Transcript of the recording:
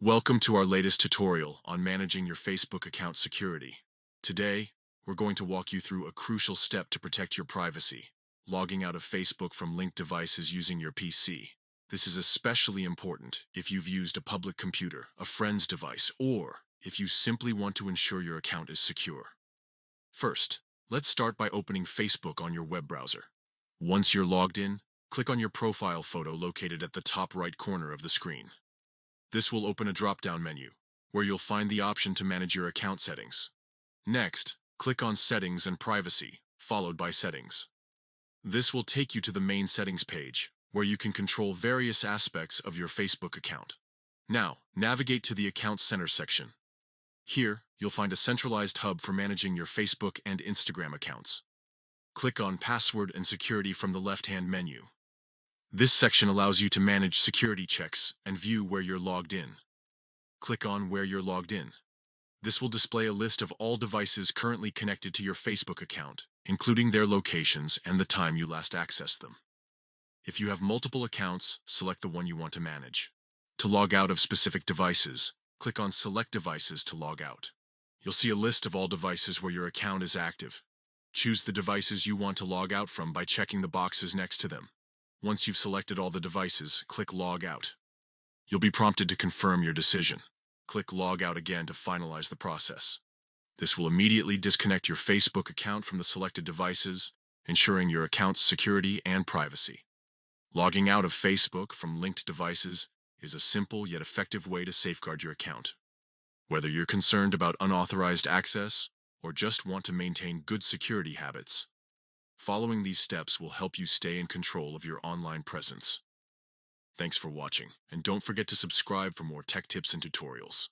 Welcome to our latest tutorial on managing your Facebook account security. Today, we're going to walk you through a crucial step to protect your privacy, logging out of Facebook from linked devices using your PC. This is especially important if you've used a public computer, a friend's device, or if you simply want to ensure your account is secure. First, let's start by opening Facebook on your web browser. Once you're logged in, click on your profile photo located at the top right corner of the screen. This will open a drop-down menu, where you'll find the option to manage your account settings. Next, click on Settings and Privacy, followed by Settings. This will take you to the main settings page, where you can control various aspects of your Facebook account. Now, navigate to the Account Center section. Here, you'll find a centralized hub for managing your Facebook and Instagram accounts. Click on Password and Security from the left-hand menu. This section allows you to manage security checks and view where you're logged in. Click on Where you're logged in. This will display a list of all devices currently connected to your Facebook account, including their locations and the time you last accessed them. If you have multiple accounts, select the one you want to manage. To log out of specific devices, click on Select Devices to log out. You'll see a list of all devices where your account is active. Choose the devices you want to log out from by checking the boxes next to them. Once you've selected all the devices, click Log Out. You'll be prompted to confirm your decision. Click Log Out again to finalize the process. This will immediately disconnect your Facebook account from the selected devices, ensuring your account's security and privacy. Logging out of Facebook from linked devices is a simple yet effective way to safeguard your account. Whether you're concerned about unauthorized access or just want to maintain good security habits, following these steps will help you stay in control of your online presence. Thanks for watching, and don't forget to subscribe for more tech tips and tutorials.